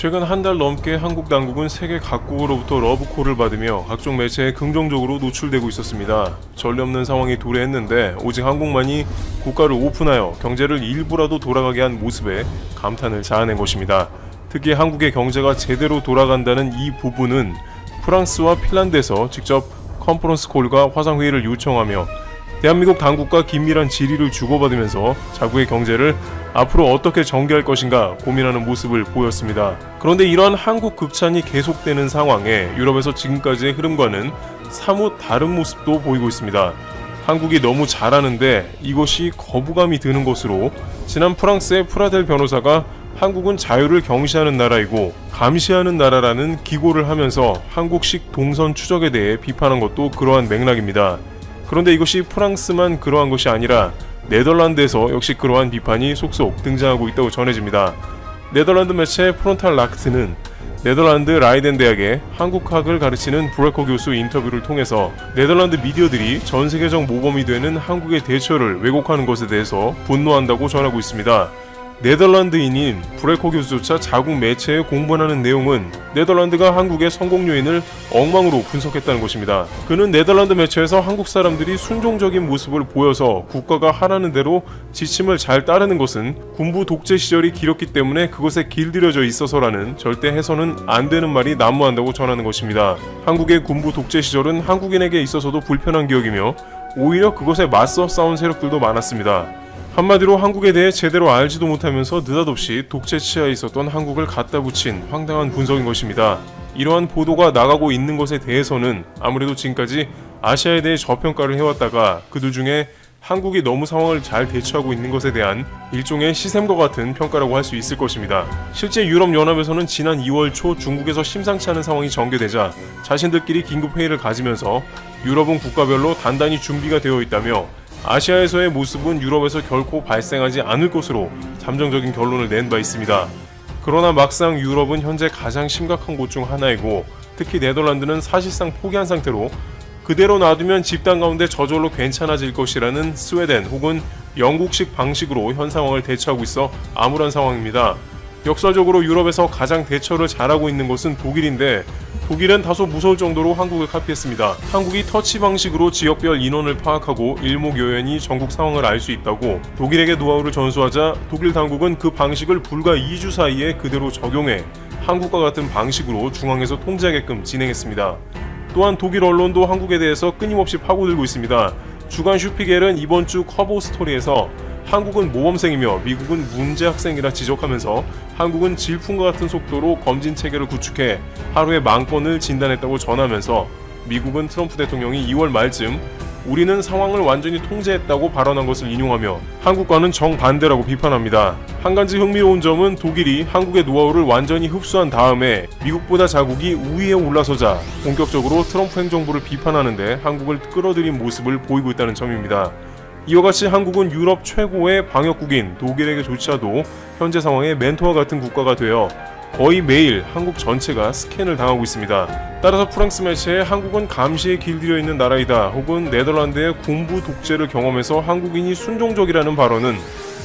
최근 한 달 넘게 한국 당국은 세계 각국으로부터 러브콜을 받으며 각종 매체에 긍정적으로 노출되고 있었습니다. 전례 없는 상황이 도래했는데 오직 한국만이 국가를 오픈하여 경제를 일부라도 돌아가게 한 모습에 감탄을 자아낸 것입니다. 특히 한국의 경제가 제대로 돌아간다는 이 부분은 프랑스와 핀란드에서 직접 컨퍼런스 콜과 화상회의를 요청하며 대한민국 당국과 긴밀한 질의를 주고받으면서 자국의 경제를 앞으로 어떻게 전개할 것인가 고민하는 모습을 보였습니다. 그런데 이러한 한국 극찬이 계속되는 상황에 유럽에서 지금까지의 흐름과는 사뭇 다른 모습도 보이고 있습니다. 한국이 너무 잘하는데 이것이 거부감이 드는 것으로 지난 프랑스의 프라델 변호사가 한국은 자유를 경시하는 나라이고 감시하는 나라라는 기고를 하면서 한국식 동선 추적에 대해 비판한 것도 그러한 맥락입니다. 그런데 이것이 프랑스만 그러한 것이 아니라 네덜란드에서 역시 그러한 비판이 속속 등장하고 있다고 전해집니다. 네덜란드 매체 프론탈 락트는 네덜란드 라이덴 대학의 한국학을 가르치는 브레커 교수 인터뷰를 통해서 네덜란드 미디어들이 전 세계적 모범이 되는 한국의 대처를 왜곡하는 것에 대해서 분노한다고 전하고 있습니다. 네덜란드인인 브레커 교수조차 자국 매체에 공분하는 내용은 네덜란드가 한국의 성공 요인을 엉망으로 분석했다는 것입니다. 그는 네덜란드 매체에서 한국 사람들이 순종적인 모습을 보여서 국가가 하라는 대로 지침을 잘 따르는 것은 군부 독재 시절이 길었기 때문에 그것에 길들여져 있어서라는 절대 해서는 안 되는 말이 난무한다고 전하는 것입니다. 한국의 군부 독재 시절은 한국인에게 있어서도 불편한 기억이며 오히려 그것에 맞서 싸운 세력들도 많았습니다. 한마디로 한국에 대해 제대로 알지도 못하면서 느닷없이 독재 치하에 있었던 한국을 갖다 붙인 황당한 분석인 것입니다. 이러한 보도가 나가고 있는 것에 대해서는 아무래도 지금까지 아시아에 대해 저평가를 해왔다가 그들 중에 한국이 너무 상황을 잘 대처하고 있는 것에 대한 일종의 시샘과 같은 평가라고 할 수 있을 것입니다. 실제 유럽연합에서는 지난 2월 초 중국에서 심상치 않은 상황이 전개되자 자신들끼리 긴급회의를 가지면서 유럽은 국가별로 단단히 준비가 되어 있다며 아시아에서의 모습은 유럽에서 결코 발생하지 않을 것으로 잠정적인 결론을 낸 바 있습니다. 그러나 막상 유럽은 현재 가장 심각한 곳 중 하나이고 특히 네덜란드는 사실상 포기한 상태로 그대로 놔두면 집단 가운데 저절로 괜찮아질 것이라는 스웨덴 혹은 영국식 방식으로 현 상황을 대처하고 있어 암울한 상황입니다. 역사적으로 유럽에서 가장 대처를 잘하고 있는 것은 독일인데 독일은 다소 무서울 정도로 한국을 카피했습니다. 한국이 터치 방식으로 지역별 인원을 파악하고 일목요연히 전국 상황을 알 수 있다고 독일에게 노하우를 전수하자 독일 당국은 그 방식을 불과 2주 사이에 그대로 적용해 한국과 같은 방식으로 중앙에서 통제하게끔 진행했습니다. 또한 독일 언론도 한국에 대해서 끊임없이 파고들고 있습니다. 주간 슈피겔은 이번 주 커버 스토리에서 한국은 모범생이며 미국은 문제 학생이라 지적하면서 한국은 질풍과 같은 속도로 검진 체계를 구축해 하루에 10,000건을 진단했다고 전하면서 미국은 트럼프 대통령이 2월 말쯤 우리는 상황을 완전히 통제했다고 발언한 것을 인용하며 한국과는 정반대라고 비판합니다. 한 가지 흥미로운 점은 독일이 한국의 노하우를 완전히 흡수한 다음에 미국보다 자국이 우위에 올라서자 본격적으로 트럼프 행정부를 비판하는데 한국을 끌어들인 모습을 보이고 있다는 점입니다. 이와 같이 한국은 유럽 최고의 방역국인 독일에게조차도 현재 상황의 멘토와 같은 국가가 되어 거의 매일 한국 전체가 스캔을 당하고 있습니다. 따라서 프랑스 매체에 한국은 감시에 길들여 있는 나라이다 혹은 네덜란드의 군부 독재를 경험해서 한국인이 순종적이라는 발언은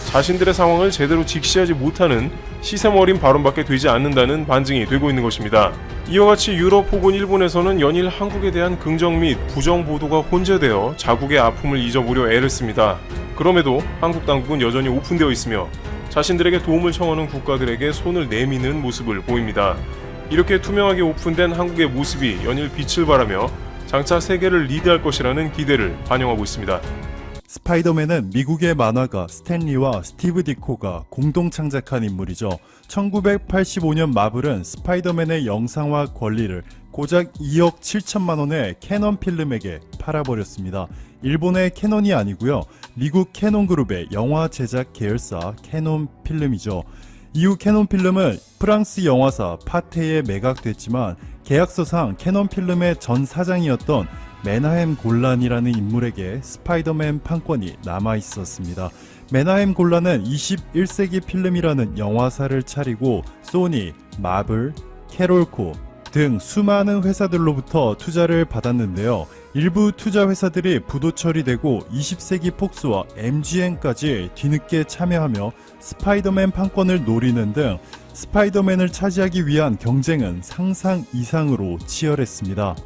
자신들의 상황을 제대로 직시하지 못하는 시샘 어린 발언밖에 되지 않는다는 반증이 되고 있는 것입니다. 이와 같이 유럽 혹은 일본에서는 연일 한국에 대한 긍정 및 부정 보도가 혼재되어 자국의 아픔을 잊어보려 애를 씁니다. 그럼에도 한국 당국은 여전히 오픈되어 있으며 자신들에게 도움을 청하는 국가들에게 손을 내미는 모습을 보입니다. 이렇게 투명하게 오픈된 한국의 모습이 연일 빛을 발하며 장차 세계를 리드할 것이라는 기대를 반영하고 있습니다. 스파이더맨은 미국의 만화가 스탠리와 스티브 디코가 공동 창작한 인물이죠. 1985년 마블은 스파이더맨의 영상화 권리를 고작 2억 7천만 원의 캐논 필름에게 팔아버렸습니다. 일본의 캐논이 아니고요. 미국 캐논그룹의 영화 제작 계열사 캐논 필름이죠. 이후 캐논 필름은 프랑스 영화사 파테에 매각됐지만 계약서상 캐논 필름의 전 사장이었던 메나헴 골란이라는 인물에게 스파이더맨 판권이 남아있었습니다. 메나헴 골란은 21세기 필름이라는 영화사를 차리고 소니, 마블, 캐롤코 등 수많은 회사들로부터 투자를 받았는데요. 일부 투자 회사들이 부도 처리되고 20세기 폭스와 MGM까지 뒤늦게 참여하며 스파이더맨 판권을 노리는 등 스파이더맨을 차지하기 위한 경쟁은 상상 이상으로 치열했습니다.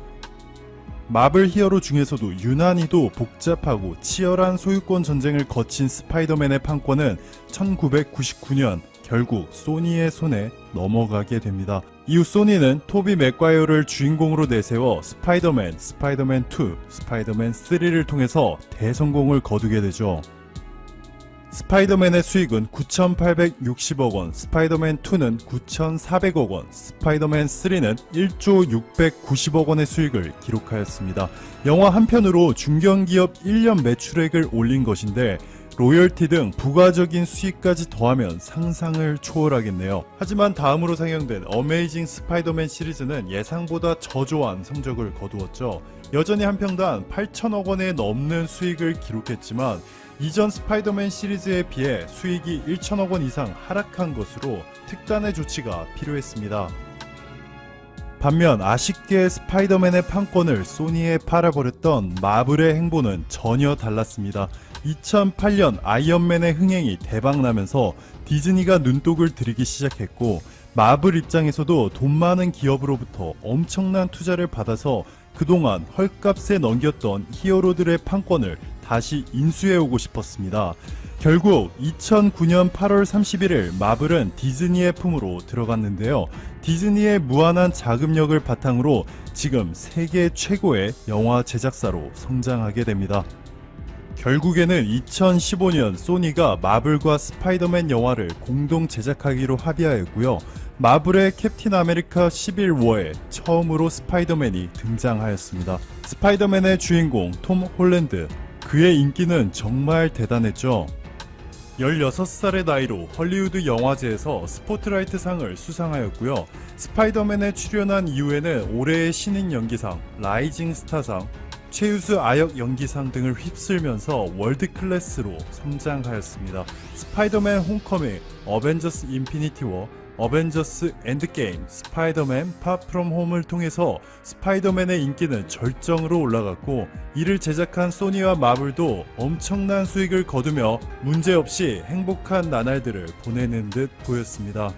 마블 히어로 중에서도 유난히도 복잡하고 치열한 소유권 전쟁을 거친 스파이더맨의 판권은 1999년 결국 소니의 손에 넘어가게 됩니다. 이후 소니는 토비 맥과이어를 주인공으로 내세워 스파이더맨, 스파이더맨 2, 스파이더맨 3를 통해서 대성공을 거두게 되죠. 스파이더맨의 수익은 9,860억 원, 스파이더맨 2는 9,400억 원, 스파이더맨 3는 1조 690억 원의 수익을 기록하였습니다. 영화 한 편으로 중견기업 1년 매출액을 올린 것인데 로열티 등 부가적인 수익까지 더하면 상상을 초월하겠네요. 하지만 다음으로 상영된 어메이징 스파이더맨 시리즈는 예상보다 저조한 성적을 거두었죠. 여전히 한 편당 8천억 원에 넘는 수익을 기록했지만 이전 스파이더맨 시리즈에 비해 수익이 1천억 원 이상 하락한 것으로 특단의 조치가 필요했습니다. 반면 아쉽게 스파이더맨의 판권을 소니에 팔아버렸던 마블의 행보는 전혀 달랐습니다. 2008년 아이언맨의 흥행이 대박나면서 디즈니가 눈독을 들이기 시작했고 마블 입장에서도 돈 많은 기업으로부터 엄청난 투자를 받아서 그동안 헐값에 넘겼던 히어로들의 판권을 다시 인수해오고 싶었습니다. 결국 2009년 8월 31일 마블은 디즈니의 품으로 들어갔는데요. 디즈니의 무한한 자금력을 바탕으로 지금 세계 최고의 영화 제작사로 성장하게 됩니다. 결국에는 2015년 소니가 마블과 스파이더맨 영화를 공동 제작하기로 합의하였고요. 마블의 캡틴 아메리카 시빌 워에 처음으로 스파이더맨이 등장하였습니다. 스파이더맨의 주인공 톰 홀랜드, 그의 인기는 정말 대단했죠. 16살의 나이로 헐리우드 영화제에서 스포트라이트 상을 수상하였고요. 스파이더맨에 출연한 이후에는 올해의 신인 연기상, 라이징 스타상, 최우수 아역 연기상 등을 휩쓸면서 월드 클래스로 성장하였습니다. 스파이더맨 홈커밍, 어벤져스 인피니티 워, 어벤져스 엔드게임, 스파이더맨 파 프롬 홈을 통해서 스파이더맨의 인기는 절정으로 올라갔고 이를 제작한 소니와 마블도 엄청난 수익을 거두며 문제없이 행복한 나날들을 보내는 듯 보였습니다.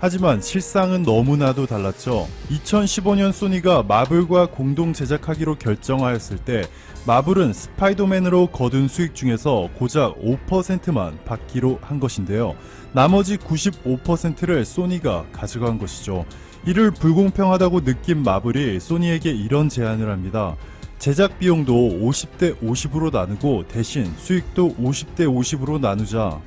하지만 실상은 너무나도 달랐죠. 2015년 소니가 마블과 공동 제작하기로 결정하였을 때 마블은 스파이더맨으로 거둔 수익 중에서 고작 5%만 받기로 한 것인데요. 나머지 95%를 소니가 가져간 것이죠. 이를 불공평하다고 느낀 마블이 소니에게 이런 제안을 합니다. 제작 비용도 50대 50으로 나누고 대신 수익도 50대 50으로 나누자.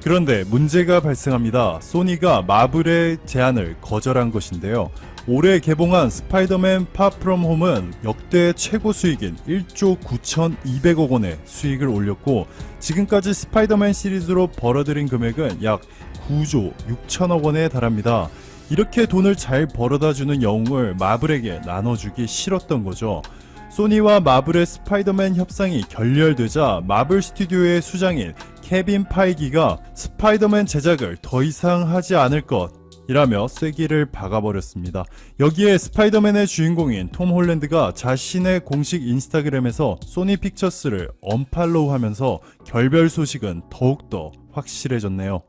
그런데 문제가 발생합니다. 소니가 마블의 제안을 거절한 것인데요. 올해 개봉한 스파이더맨 파 프롬 홈은 역대 최고 수익인 1조 9,200억 원의 수익을 올렸고 지금까지 스파이더맨 시리즈로 벌어들인 금액은 약 9조 6천억 원에 달합니다. 이렇게 돈을 잘 벌어다주는 영웅을 마블에게 나눠주기 싫었던 거죠. 소니와 마블의 스파이더맨 협상이 결렬되자 마블 스튜디오의 수장인 케빈 파이기가 스파이더맨 제작을 더 이상 하지 않을 것이라며 쐐기를 박아버렸습니다. 여기에 스파이더맨의 주인공인 톰 홀랜드가 자신의 공식 인스타그램에서 소니 픽처스를 언팔로우하면서 결별 소식은 더욱더 확실해졌네요.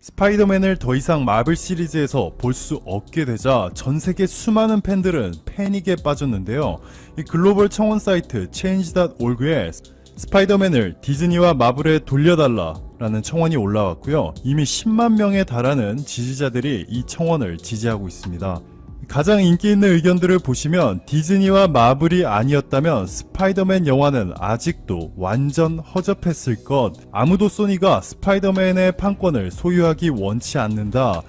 스파이더맨을 더 이상 마블 시리즈에서 볼 수 없게 되자 전 세계 수많은 팬들은 패닉에 빠졌는데요. 이 글로벌 청원 사이트 change.org에 스파이더맨을 디즈니와 마블에 돌려달라 라는 청원이 올라왔고요. 이미 10만 명에 달하는 지지자들이 이 청원을 지지하고 있습니다. 가장 인기 있는 의견들을 보시면 디즈니와 마블이 아니었다면 스파이더맨 영화는 아직도 완전 허접했을 것, 아무도 소니가 스파이더맨의 판권을 소유하기 원치 않는다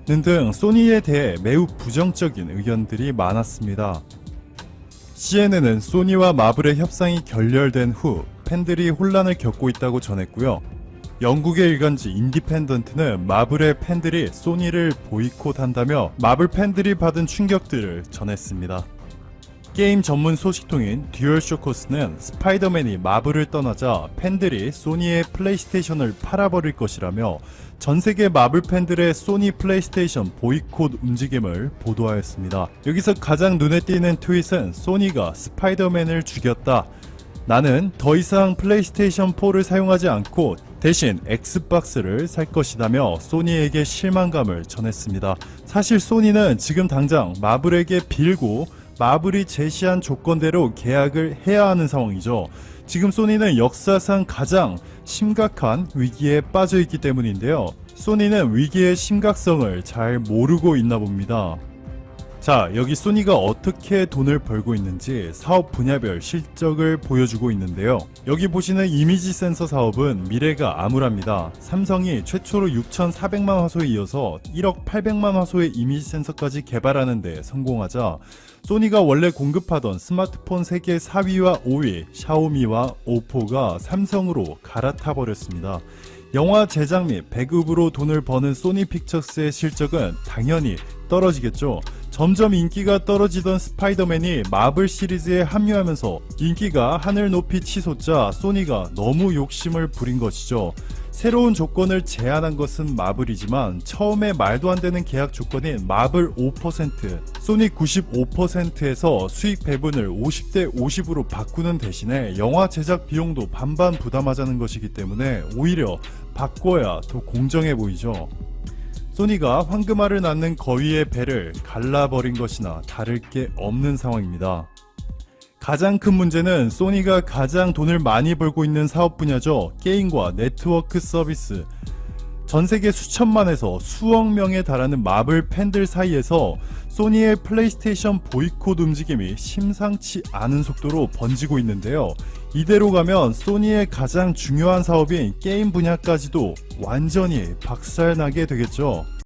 등 소니에 대해 매우 부정적인 의견들이 많았습니다. CNN은 소니와 마블의 협상이 결렬된 후 팬들이 혼란을 겪고 있다고 전했고요. 영국의 일간지 인디펜던트는 마블의 팬들이 소니를 보이콧한다며 마블 팬들이 받은 충격들을 전했습니다. 게임 전문 소식통인 듀얼쇼커스는 스파이더맨이 마블을 떠나자 팬들이 소니의 플레이스테이션을 팔아버릴 것이라며 전세계 마블 팬들의 소니 플레이스테이션 보이콧 움직임을 보도하였습니다. 여기서 가장 눈에 띄는 트윗은 소니가 스파이더맨을 죽였다. 나는 더 이상 플레이스테이션 4를 사용하지 않고 대신 엑스박스를 살 것이라며 소니에게 실망감을 전했습니다. 사실 소니는 지금 당장 마블에게 빌고 마블이 제시한 조건대로 계약을 해야 하는 상황이죠. 지금 소니는 역사상 가장 심각한 위기에 빠져 있기 때문인데요. 소니는 위기의 심각성을 잘 모르고 있나 봅니다. 자, 여기 소니가 어떻게 돈을 벌고 있는지 사업 분야별 실적을 보여주고 있는데요. 여기 보시는 이미지 센서 사업은 미래가 암울합니다. 삼성이 최초로 6,400만 화소에 이어서 1억 800만 화소의 이미지 센서까지 개발하는 데 성공하자 소니가 원래 공급하던 스마트폰 세계 4위와 5위 샤오미와 오포가 삼성으로 갈아타 버렸습니다. 영화 제작 및 배급으로 돈을 버는 소니 픽처스의 실적은 당연히 떨어지겠죠. 점점 인기가 떨어지던 스파이더맨이 마블 시리즈에 합류하면서 인기가 하늘 높이 치솟자 소니가 너무 욕심을 부린 것이죠. 새로운 조건을 제안한 것은 마블이지만 처음에 말도 안 되는 계약 조건인 마블 5%, 소니 95%에서 수익 배분을 50대 50으로 바꾸는 대신에 영화 제작 비용도 반반 부담하자는 것이기 때문에 오히려 바꿔야 더 공정해 보이죠. 소니가 황금알을 낳는 거위의 배를 갈라버린 것이나 다를 게 없는 상황입니다. 가장 큰 문제는 소니가 가장 돈을 많이 벌고 있는 사업 분야죠. 게임과 네트워크 서비스. 전 세계 수천만에서 수억 명에 달하는 마블 팬들 사이에서 소니의 플레이스테이션 보이콧 움직임이 심상치 않은 속도로 번지고 있는데요. 이대로 가면 소니의 가장 중요한 사업인 게임 분야까지도 완전히 박살나게 되겠죠.